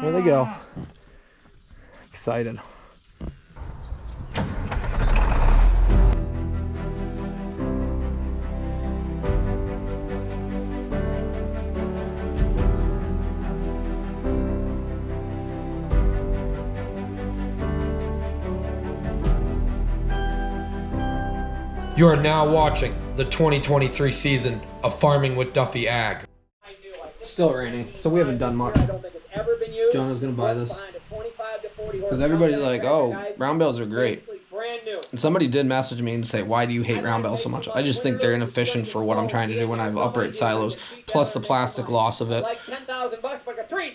Here they go. Excited. You are now watching the 2023 season of Farming with Duffy Ag. Still raining, so we haven't done much. Jonah's gonna buy this because everybody's like, "Oh, round bales are great." And somebody did message me and say, "Why do you hate round bales so much?" I just think they're inefficient for what I'm trying to do when I have upright silos, plus the plastic loss of it.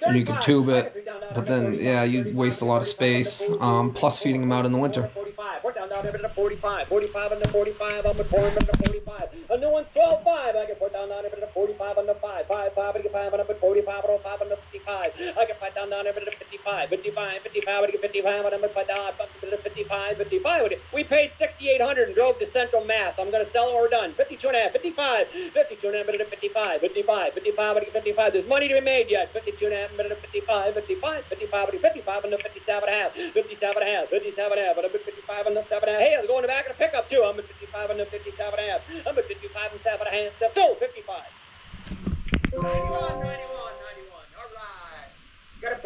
And you can tube it, but then yeah, you waste a lot of space. Plus feeding them out in the winter. Down 45, 45 under 45, I'm at 4 under 45. A new one's 12.5. I can put down a bit of 45 under 5, 5, 5, I get 5 under 45, 5 under 55. I can put down a bit of 55, 55, 55, I get 55, and I'm put down a bit of 55, 55. We paid $6,800 and drove to Central Mass. I'm going to sell it or we're done. 52 and a half, 55, 52 and a half, bit of 55, 55, 55, I get 55. There's money to be made yet. 52 and a half, bit of 55, 55, 55, 55, and 57 and a half, 57 and a half, 57 and a half, but I'm at 55 and 7 and a half. Hey, I'll go in the back of the pickup too. I'm at 55 and 57 and a half. I'm at 55 and 7 and a half. So 55. 91, 91, 91.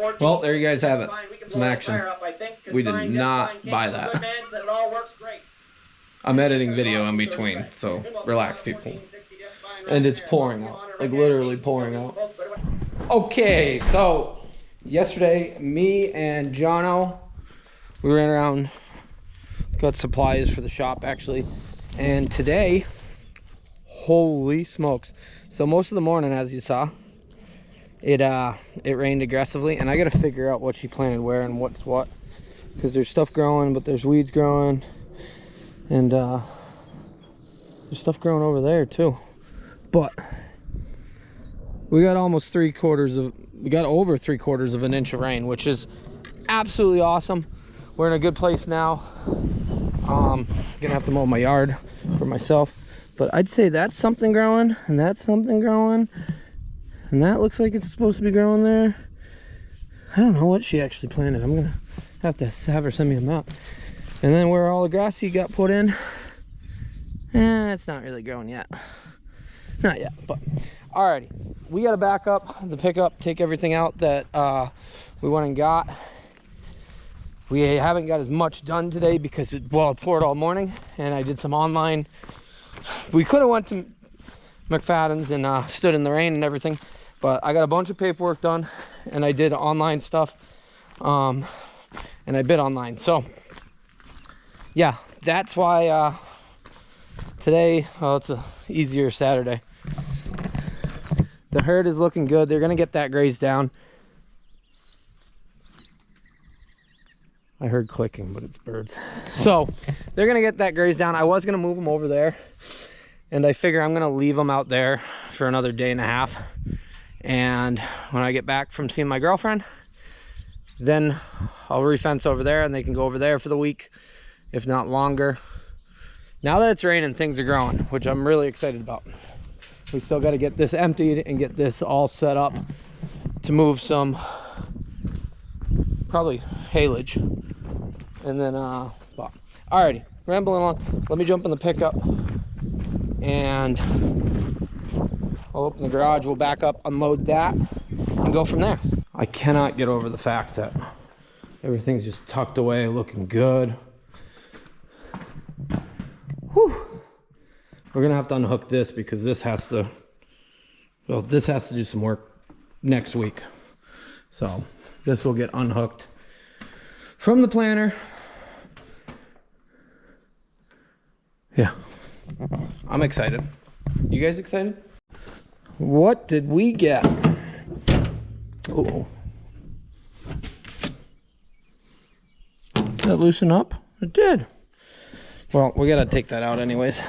All right. Well, there you guys have it. Some action. We did not buy that. I'm editing video in between, so relax, people. And it's pouring out, like literally pouring out. Okay, so yesterday, me and Jono, we ran around, got supplies for the shop actually, and today, holy smokes. So most of the morning, as you saw, it rained aggressively, and I gotta figure out what she planted where and what's what, because there's stuff growing, but there's weeds growing, and there's stuff growing over there too. But we got almost we got over 3/4 of an inch of rain, which is absolutely awesome. We're in a good place now. Gonna have to mow my yard for myself, but I'd say that's something growing, and that's something growing, and that looks like it's supposed to be growing there. I don't know what she actually planted. I'm gonna have to have her send me a map. And then where all the grass seed got put in, it's not really growing yet. Not yet, but alrighty. We gotta back up the pickup, take everything out that we went and got. We haven't got as much done today because it poured all morning, and I did some online. We could have went to McFadden's and stood in the rain and everything, but I got a bunch of paperwork done, and I did online stuff, and I bid online. So yeah, that's why today, it's a easier Saturday. The herd is looking good. They're gonna get that grazed down. I heard clicking, but it's birds. So they're gonna get that grazed down. I was gonna move them over there, and I figure I'm gonna leave them out there for another day and a half. And when I get back from seeing my girlfriend, then I'll refence over there, and they can go over there for the week, if not longer. Now that it's raining, things are growing, which I'm really excited about. We still got to get this emptied and get this all set up to move some, probably haylage. And then, well, alrighty, rambling on. Let me jump in the pickup, and I'll open the garage. We'll back up, unload that, and go from there. I cannot get over the fact that everything's just tucked away, looking good. Whew. We're gonna have to unhook this because this has to, well, this has to do some work next week. So this will get unhooked from the planter. Yeah, I'm excited. You guys excited? What did we get? Oh, did that loosen up? It did. Well, we gotta take that out anyways.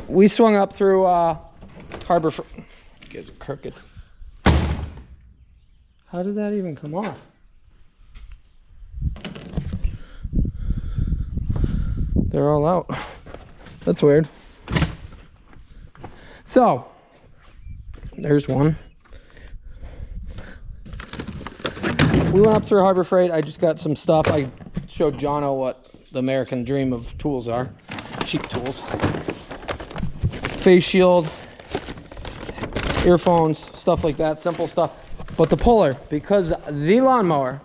We swung up through Harbor. You guys are crooked. How did that even come off? They're all out. That's weird. So, there's one. we went up through Harbor Freight. I just got some stuff. I showed Jono what the American dream of tools are. Cheap tools. Face shield, earphones, stuff like that, simple stuff. But the puller, because the lawnmower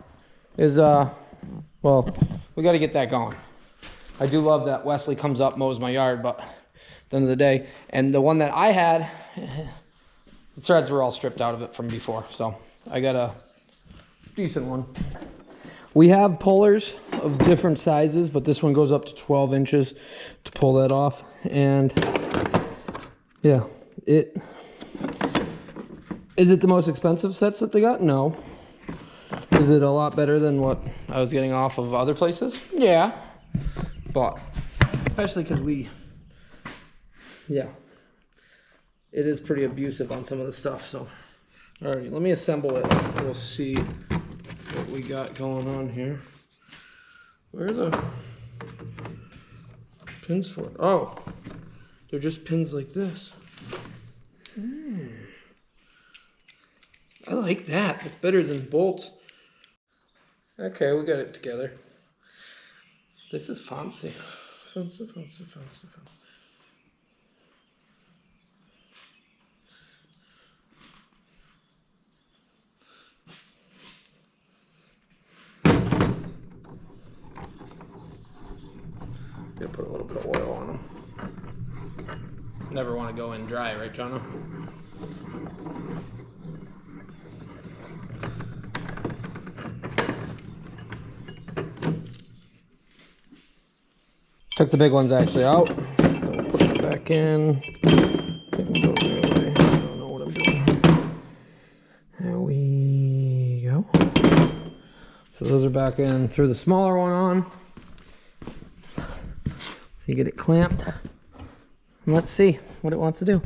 is, well, we got to get that going. I do love that Wesley comes up, mows my yard, but at the end of the day, and the one that I had, the threads were all stripped out of it from before, so I got a decent one. We have pullers of different sizes, but this one goes up to 12 inches to pull that off. And yeah, is it the most expensive sets that they got? No. Is it a lot better than what I was getting off of other places? Yeah. But especially because yeah, it is pretty abusive on some of the stuff. So all right, let me assemble it. We'll see what we got going on here. Where are the pins for it? Oh, they're just pins like this. I like that. It's better than bolts. Okay, we got it together. This is fancy. Fancy, fancy, fancy, fancy. Gonna put a little bit of oil on them. Never want to go in dry, right, Jono? Took the big ones actually out. So we'll put them back in. I don't know what I'm doing. There we go. So those are back in. Threw the smaller one on. So you get it clamped. And let's see what it wants to do.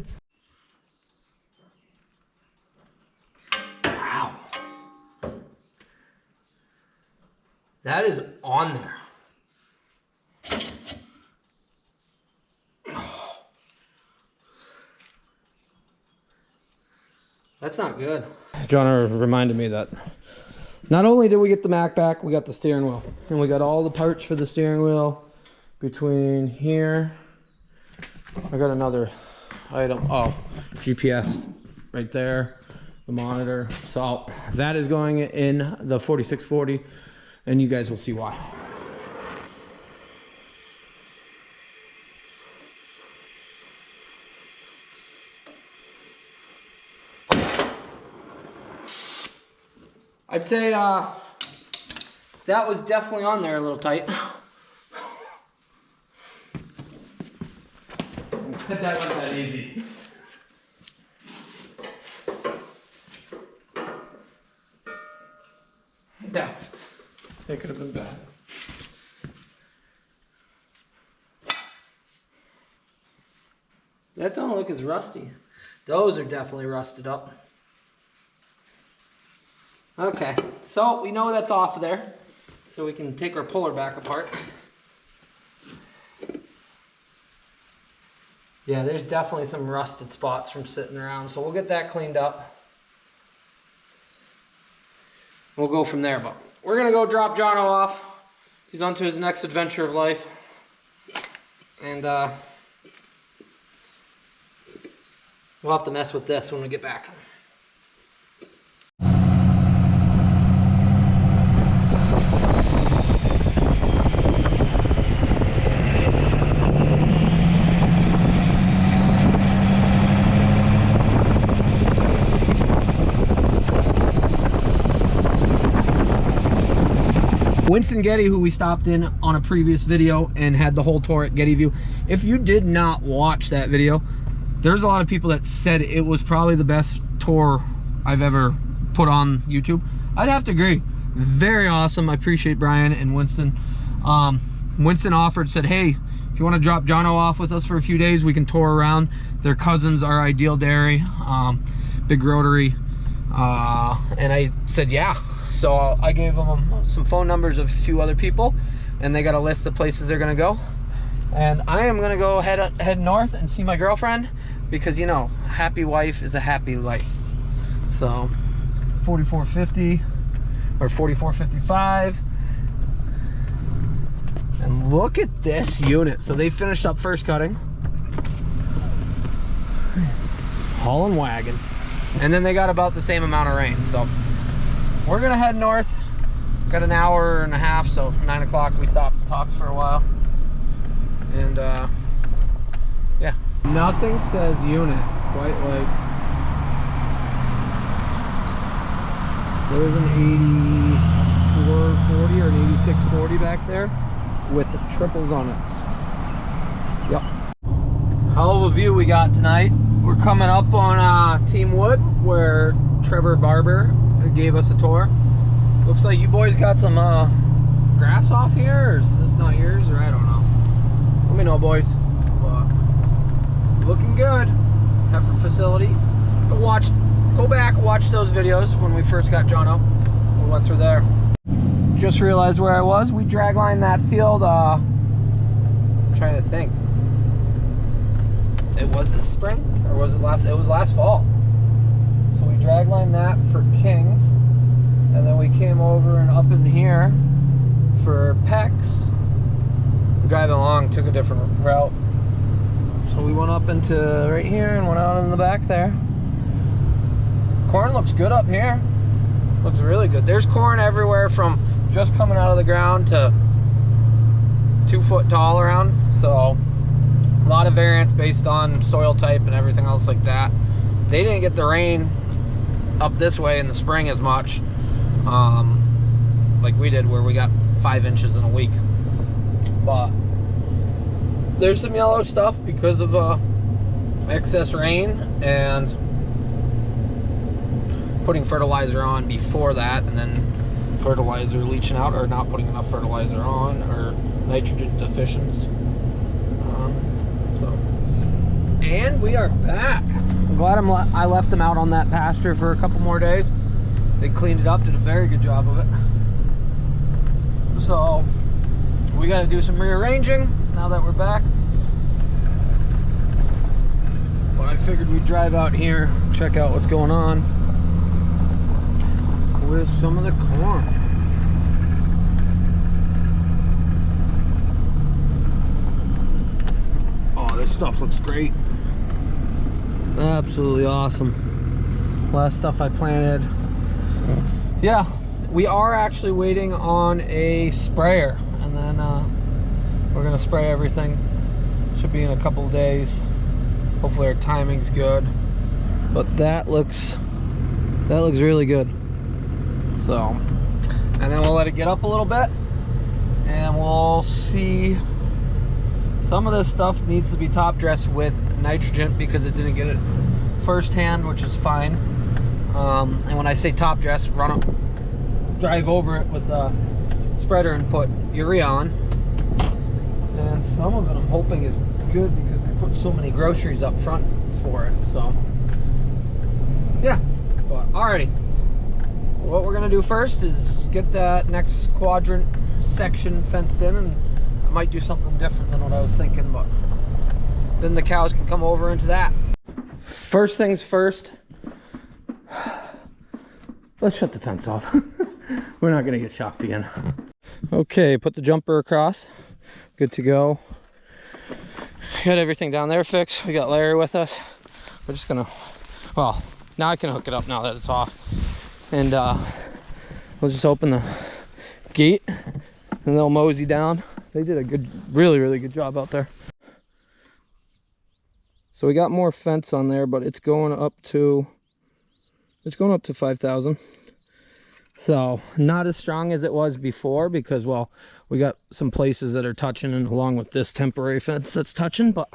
Wow. That is on there. That's not good. John reminded me that not only did we get the Mac back, we got the steering wheel. And we got all the parts for the steering wheel between here. I got another item. Oh, GPS right there, the monitor. So that is going in the 4640, and you guys will see why. I'd say that was definitely on there a little tight. That wasn't that easy. Yes, that could have been bad. That don't look as rusty. Those are definitely rusted up. Okay, so we know that's off of there, so we can take our puller back apart. Yeah, there's definitely some rusted spots from sitting around, so we'll get that cleaned up. We'll go from there, but we're gonna go drop Jono off. He's on to his next adventure of life. And we'll have to mess with this when we get back. Winston Getty, who we stopped in on a previous video and had the whole tour at Getty View. If you did not watch that video, there's a lot of people that said it was probably the best tour I've ever put on YouTube. I'd have to agree. Very awesome. I appreciate Brian and Winston. Winston offered, said, hey, if you want to drop Jono off with us for a few days, we can tour around. Their cousins are Ideal Dairy, big rotary. And I said, yeah. So I gave them some phone numbers of a few other people, and they got a list of places they're gonna go. And I am gonna go head north and see my girlfriend, because you know, a happy wife is a happy life. So 4450, or 4455. And look at this unit. So they finished up first cutting, hauling wagons, and then they got about the same amount of rain. So we're gonna head north. Got an hour and a half, so 9 o'clock we stopped and talked for a while. And yeah, nothing says unit quite like there's an 8440 or an 8640 back there with triples on it. Yep. Hell of a view we got tonight. We're coming up on Team Wood, where Trevor Barber gave us a tour. Looks like you boys got some grass off here, or is this not yours, or I don't know. Let me know, boys. But looking good. Heifer facility. Go back, watch those videos when we first got Jono. We went through there. Just realized where I was. We draglined that field. I'm trying to think. It was this spring, or was it last? It was last fall. So we draglined that for Kings, and then we came over and up in here for Pecs. Driving along, took a different route. So we went up into right here and went out in the back there. Corn looks good up here. Looks really good. There's corn everywhere from just coming out of the ground to 2 foot tall around. So a lot of variance based on soil type and everything else like that. They didn't get the rain up this way in the spring as much like we did, where we got 5 inches in a week. But there's some yellow stuff because of excess rain and putting fertilizer on before that, and then fertilizer leaching out, or not putting enough fertilizer on, or nitrogen deficient. And we are back. I'm glad I left them out on that pasture for a couple more days. They cleaned it up, did a very good job of it. So we got to do some rearranging now that we're back. But I figured we'd drive out here, check out what's going on with some of the corn. Oh, this stuff looks great. Absolutely awesome. Last stuff I planted. Yeah, we are actually waiting on a sprayer, and then we're gonna spray everything. Should be in a couple of days. Hopefully our timing's good. But that looks really good. So, and then we'll let it get up a little bit, and we'll see. Some of this stuff needs to be top dressed with nitrogen because it didn't get it firsthand, which is fine. And when I say top dress, drive over it with a spreader and put urea on. And some of it I'm hoping is good because we put so many groceries up front for it. So yeah, but alrighty. What we're gonna do first is get that next quadrant section fenced in, and I might do something different than what I was thinking, but then the cows can come over into that. First things first, let's shut the fence off. We're not gonna get shocked again. Okay, put the jumper across. Good to go. Got everything down there fixed. We got Larry with us. We're just gonna, well, now I can hook it up now that it's off. And we'll just open the gate and they'll mosey down. They did a good, really good job out there. So we got more fence on there, but it's going up to 5,000. So not as strong as it was before because, well, we got some places that are touching, and along with this temporary fence that's touching, but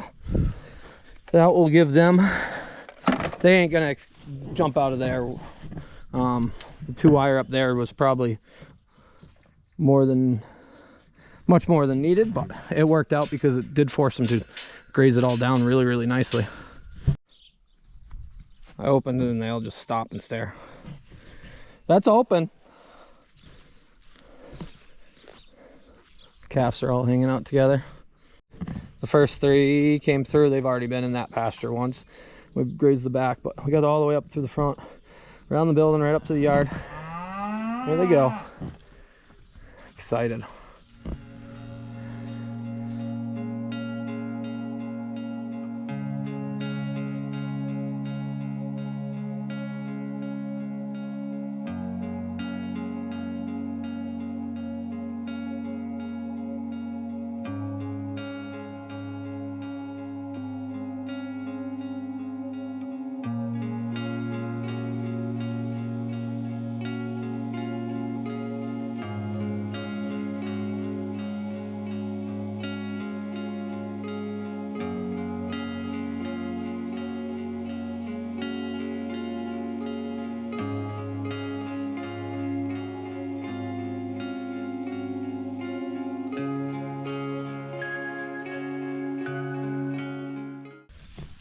that will give them, they ain't gonna jump out of there. The 2-wire up there was probably much more than needed, but it worked out because it did force them to graze it all down really nicely. I opened it and they all just stop and stare. That's open. Calves are all hanging out together. The first 3 came through. They've already been in that pasture once. We grazed the back, but we got all the way up through the front, around the building, right up to the yard. Here they go. Excited.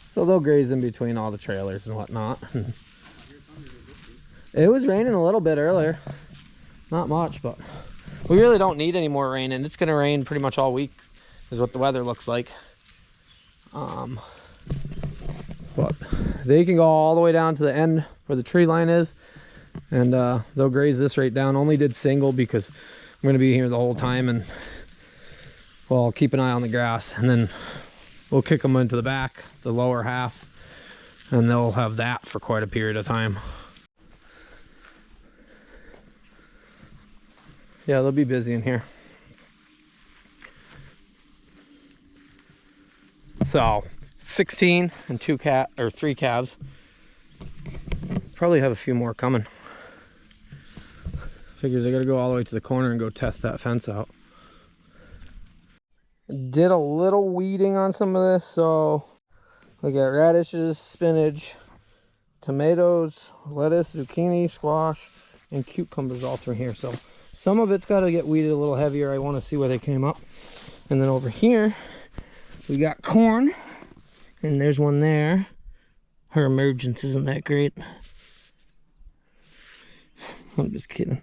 So they'll graze in between all the trailers and whatnot. It was raining a little bit earlier. Not much, but we really don't need any more rain, and it's going to rain pretty much all week is what the weather looks like. But they can go all the way down to the end where the tree line is, and they'll graze this right down. Only did single because I'm going to be here the whole time, and well, I'll keep an eye on the grass, and then we'll kick them into the back, the lower half, and they'll have that for quite a period of time. Yeah, they'll be busy in here. So 16 and 3 calves. Probably have a few more coming. Figures I gotta go all the way to the corner and go test that fence out. Did a little weeding on some of this, so we got radishes, spinach, tomatoes, lettuce, zucchini, squash, and cucumbers all through here. So some of it's got to get weeded a little heavier. I want to see where they came up. And then over here we got corn, and there's one there. Her emergence isn't that great. I'm just kidding.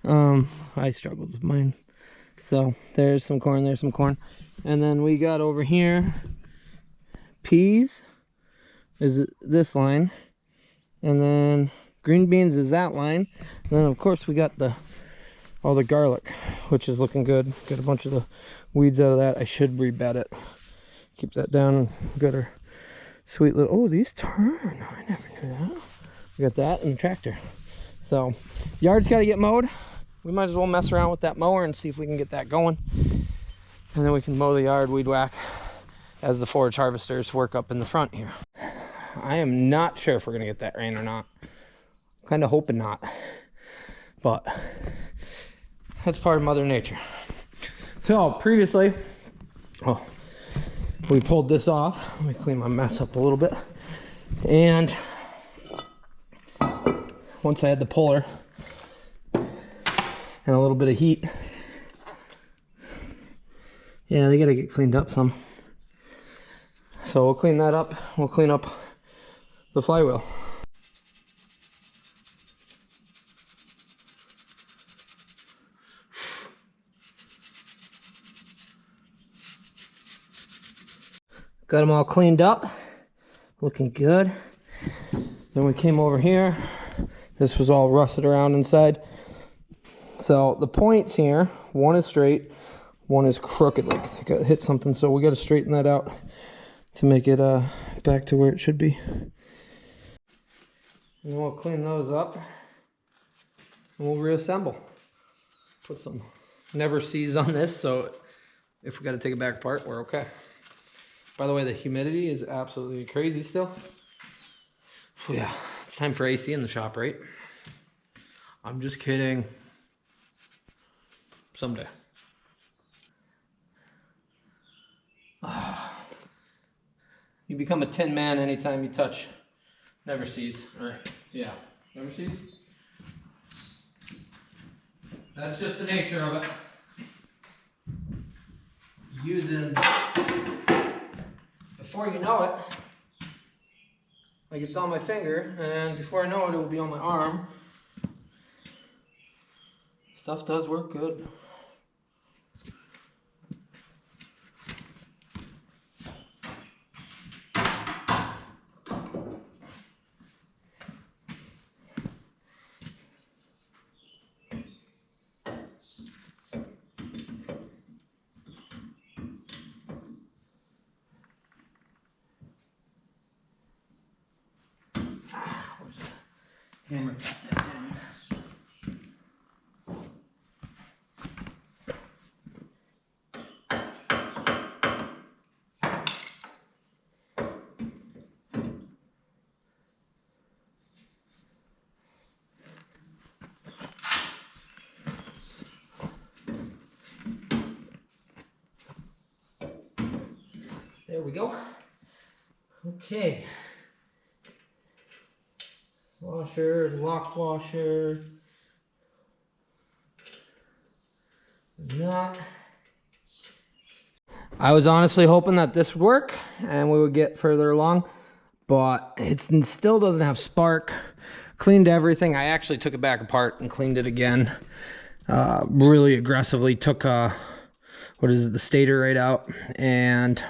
I struggled with mine. So there's some corn, there's some corn. And then we got over here peas is this line, and then green beans is that line. And then of course we got all the garlic, which is looking good. Got a bunch of the weeds out of that. I should rebed it. Keep that down and got our sweet little, oh, these turn. I never knew that. We got that and the tractor. So yard's got to get mowed. We might as well mess around with that mower and see if we can get that going. And then we can mow the yard, weed whack, as the forage harvesters work up in the front here. I am not sure if we're gonna get that rain or not. Kind of hoping not, but that's part of Mother Nature. So previously, we pulled this off. Let me clean my mess up a little bit. And once I had the puller and a little bit of heat, yeah, they gotta get cleaned up some. So we'll clean that up. We'll clean up the flywheel. Got them all cleaned up, looking good. Then we came over here. This was all rusted around inside. So the points here, one is straight, one is crooked, like it got hit something. So we got to straighten that out to make it back to where it should be. And we'll clean those up and we'll reassemble. Put some never sees on this, so if we got to take it back apart, we're okay. By the way, the humidity is absolutely crazy still. So yeah, it's time for AC in the shop, right? I'm just kidding. Someday. You become a tin man anytime you touch never sees. Alright, yeah, never sees. That's just the nature of it. Use them before you know it. Like it's on my finger, and before I know it, it will be on my arm. Stuff does work good. hammer. There we go. Okay. Washer, lock washer. Not. I was honestly hoping that this would work and we would get further along, but it still doesn't have spark. Cleaned everything. I actually took it back apart and cleaned it again. Really aggressively took the stator right out and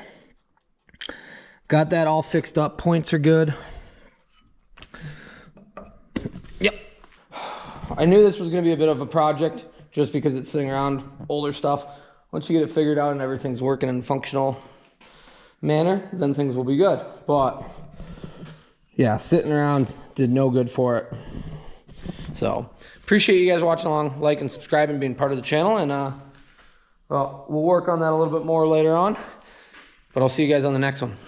got that all fixed up. Points are good. Yep. I knew this was going to be a bit of a project just because it's sitting around, older stuff. Once you get it figured out and everything's working in a functional manner, then things will be good. But yeah, sitting around did no good for it. So appreciate you guys watching along, like and subscribe and being part of the channel. And well, we'll work on that a little bit more later on. But I'll see you guys on the next one.